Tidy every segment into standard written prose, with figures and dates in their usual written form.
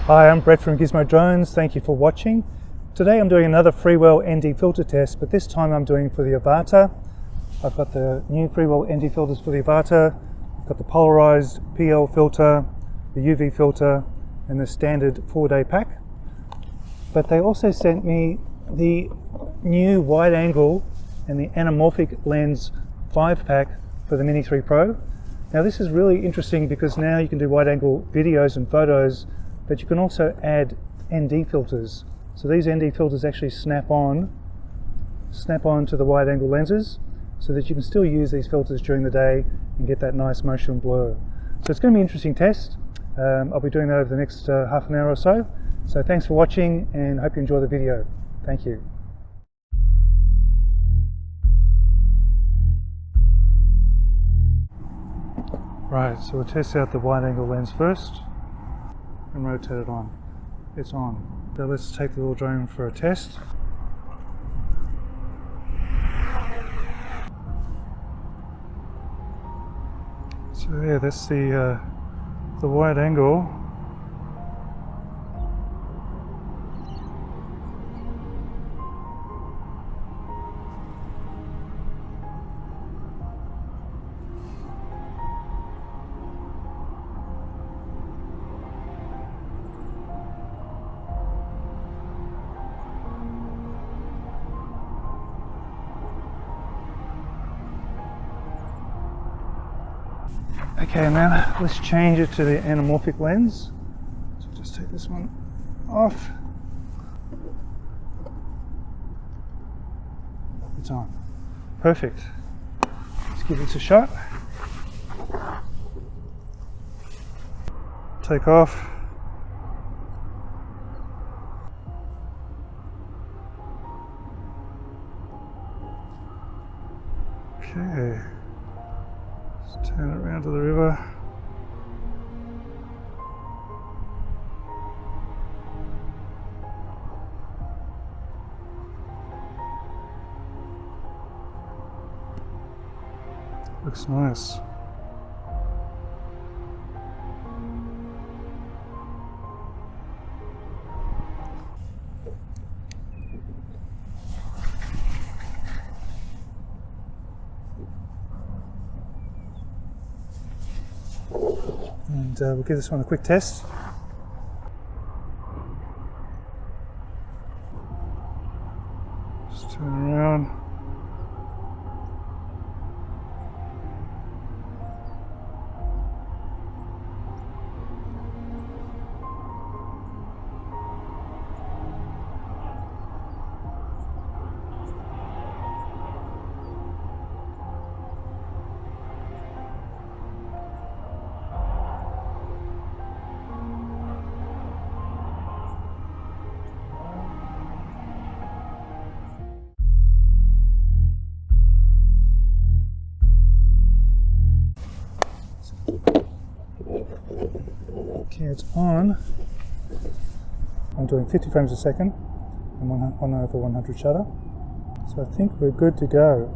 Hi, I'm Brett from Gizmo Drones. Thank you for watching. Today I'm doing another Freewell ND filter test, but this time I'm doing for the Avata. I've got the new Freewell ND filters for the Avata. I've got the polarized PL filter, the UV filter, and the standard 4-day pack. But they also sent me the new wide angle and the anamorphic lens 5-pack for the Mini 3 Pro. Now this is really interesting because now you can do wide angle videos and photos, but you can also add ND filters. So these ND filters actually snap on to the wide angle lenses so that you can still use these filters during the day and get that nice motion blur. So it's going to be an interesting test. I'll be doing that over the next half an hour or so. So thanks for watching and hope you enjoy the video. Thank you. Right, so we'll test out the wide angle lens first and rotate it on. It's on. So let's take the little drone for a test. So yeah, that's the wide angle. Okay, now let's change it to the anamorphic lens. So just take this one off. It's on. Perfect. Let's give this a shot. Take off. Okay. Turn it around to the river. Looks nice. And we'll give this one a quick test. Just turn around. Okay, it's on. I'm doing 50 frames a second and 1/100 shutter. So I think we're good to go.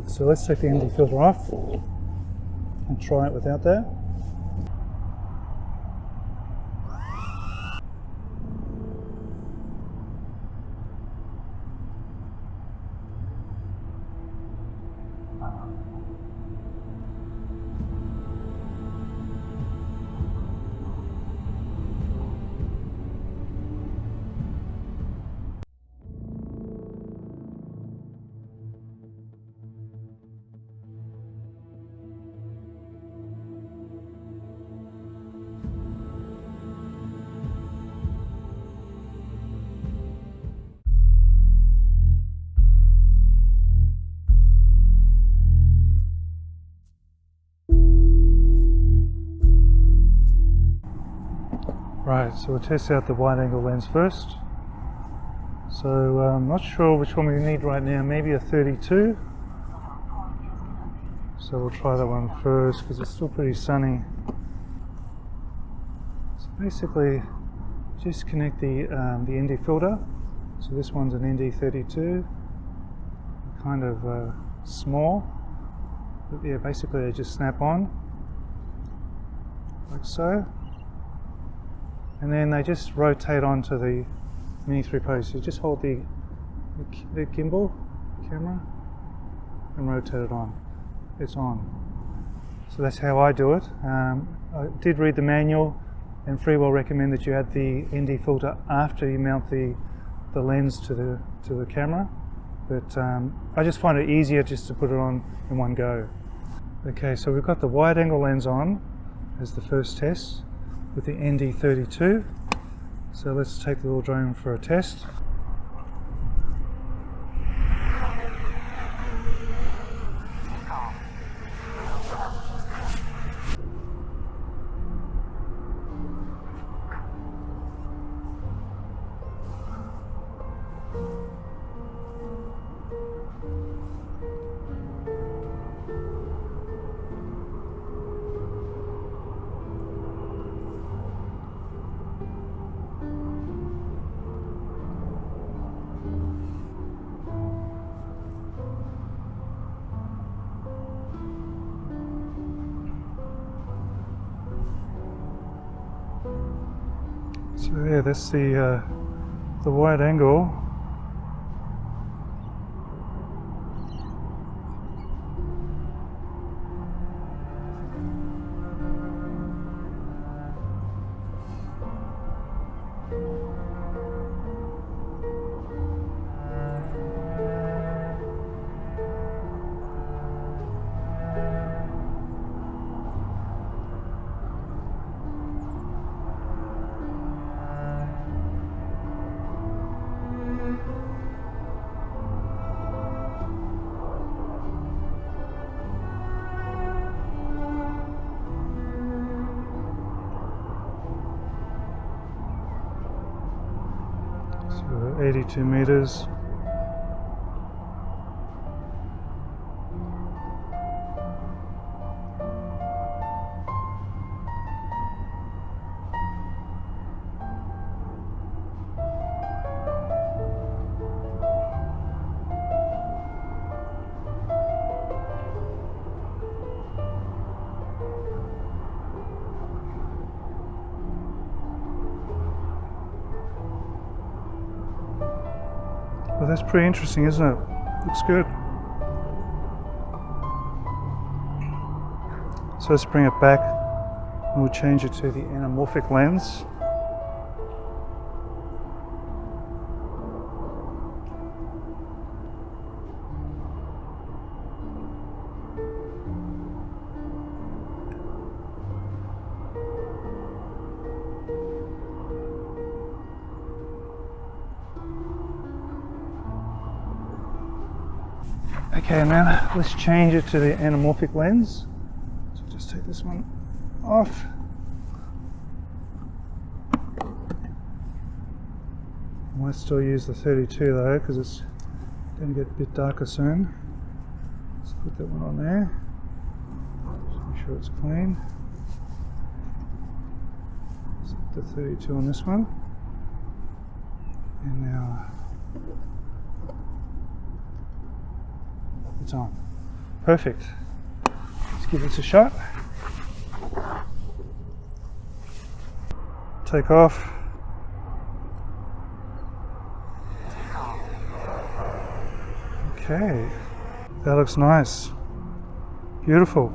So let's take the ND filter off and try it without that. Right, so we'll test out the wide angle lens first. So I'm not sure which one we need right now, maybe a 32. So we'll try that one first because it's still pretty sunny. So basically, just connect the ND filter. So this one's an ND32, kind of small, but yeah, basically they just snap on like so, and then they just rotate onto the Mini 3 Pro. So you just hold the gimbal camera and rotate it on. It's on. So that's how I do it. I did read the manual, and Freewell recommend that you add the ND filter after you mount the lens to the camera, but I just find it easier just to put it on in one go. Okay, so we've got the wide angle lens on as the first test with the ND32. So let's take the little drone for a test. So yeah, that's the wide angle. So 82 meters. Well, that's pretty interesting, isn't it? Looks good. So let's bring it back and we'll change it to the anamorphic lens. Okay, now let's change it to the anamorphic lens. So just take this one off. I might still use the 32 though, because it's going to get a bit darker soon. Let's put that one on there. Just make sure it's clean. Let's put the 32 on this one. And now it's on. Perfect. Let's give this a shot. Take off. Okay, that looks nice. Beautiful.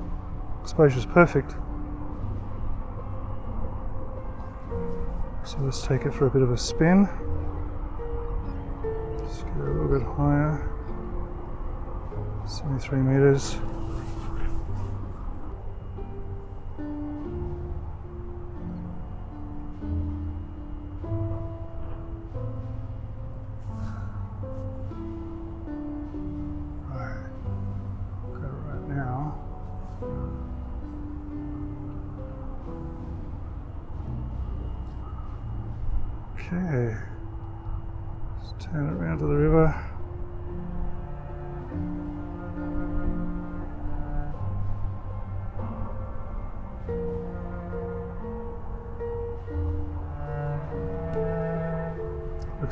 Exposure's perfect. So let's take it for a bit of a spin. Just get a little bit higher. 73 meters. Right. Got it right now. Okay. Let's turn it around to the river.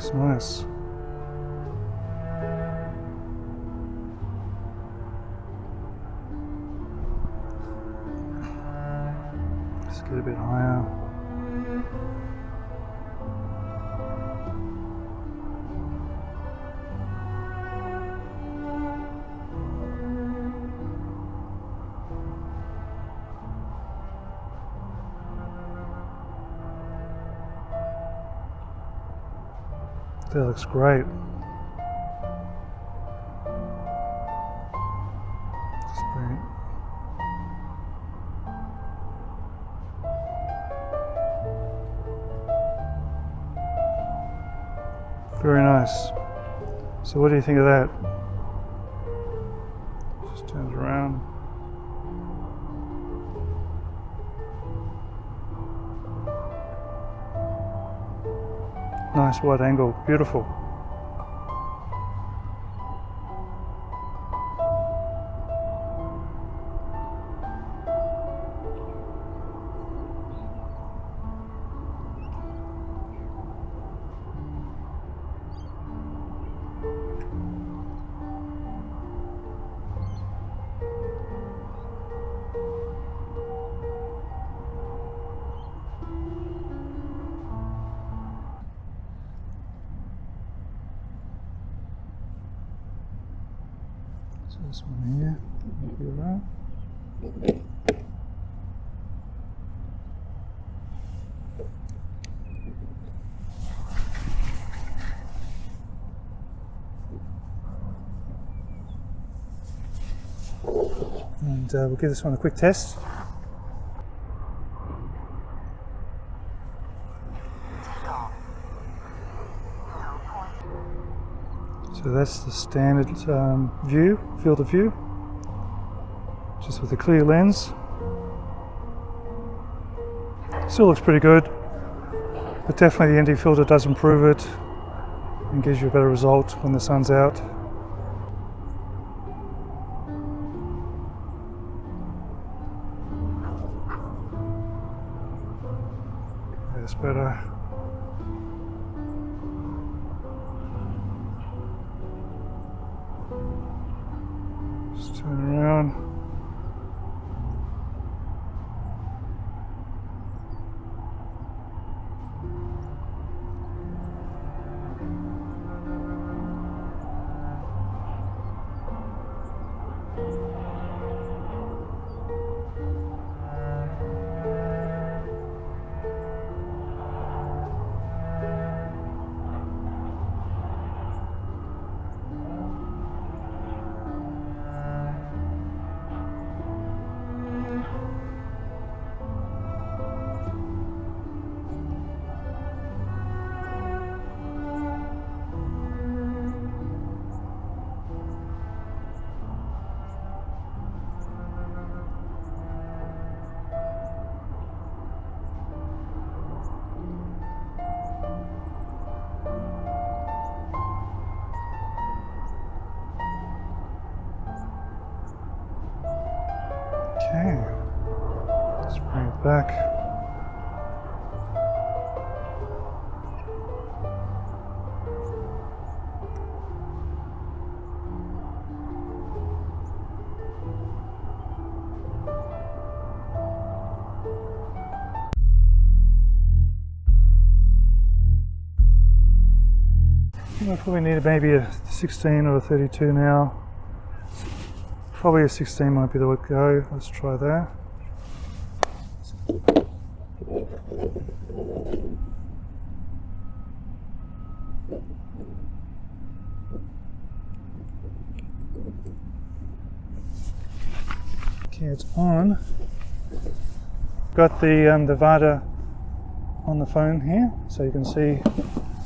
Looks nice. Let's get a bit higher. That looks great. That's great. Very nice. So what do you think of that? Just turn it around. Nice wide angle, beautiful. So this one here, maybe around. And we'll give this one a quick test. So that's the standard view, field of view, just with a clear lens. Still looks pretty good, but definitely the ND filter does improve it and gives you a better result when the sun's out. That's better. Just turn around. Okay, let's bring it back. I probably need maybe a 16 or a 32 now. Probably a 16 might be the way to go. Let's try that. Okay, it's on. Got the Avata on the phone here, so you can see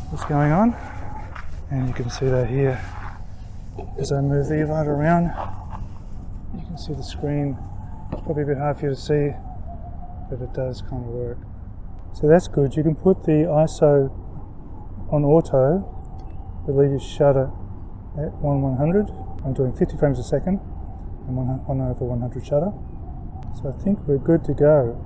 what's going on, and you can see that here as I move the Avata around. You can see the screen. It's probably a bit hard for you to see, but it does kind of work. So that's good. You can put the ISO on auto, but leave your shutter at 1/100. I'm doing 50 frames a second and 1/100 shutter. So I think we're good to go.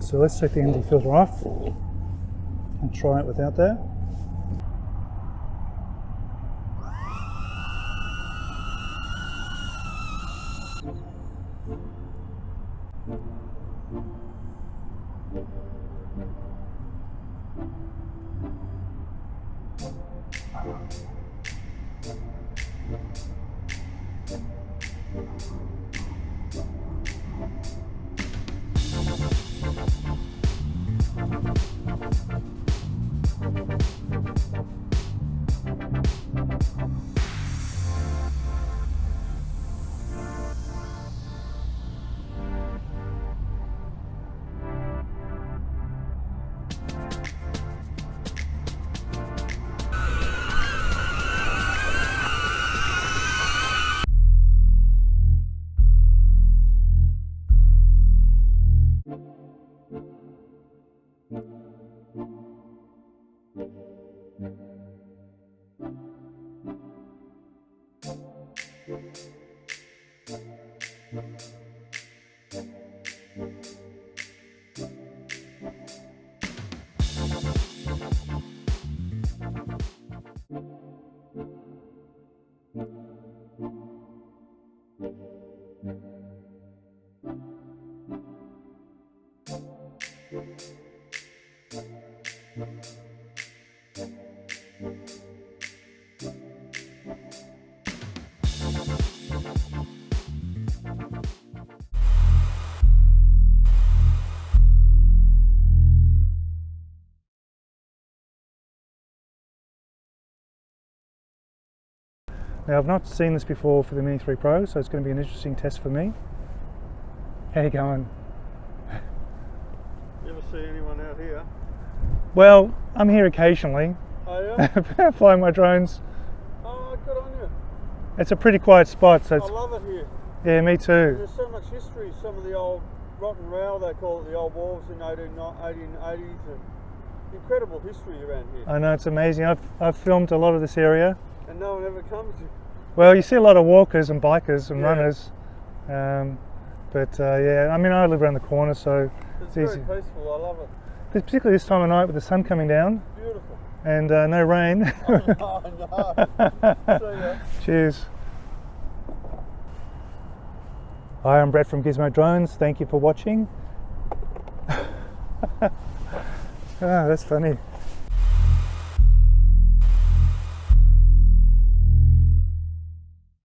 So let's take the ND filter off and try it without that. Now I've not seen this before for the Mini 3 Pro, so it's going to be an interesting test for me. How you going? You ever see anyone out here? Well, I'm here occasionally. Oh yeah? Flying my drones. Oh, good on you. It's a pretty quiet spot, so it's... I love it here. Yeah, me too. There's so much history. Some of the old rotten rail, they call it, the old wharves in 1880s, and incredible history around here. I know, it's amazing. I've filmed a lot of this area. And no one ever comes to. Well, you see a lot of walkers and bikers and Yeah. runners. Yeah, I mean, I live around the corner, so It's it's very easy. peaceful. I love it. Particularly this time of night with the sun coming down Beautiful. and no rain. Oh no. See ya. Cheers. Hi, I'm Brett from Gizmo Drones. Thank you for watching. Ah, that's funny.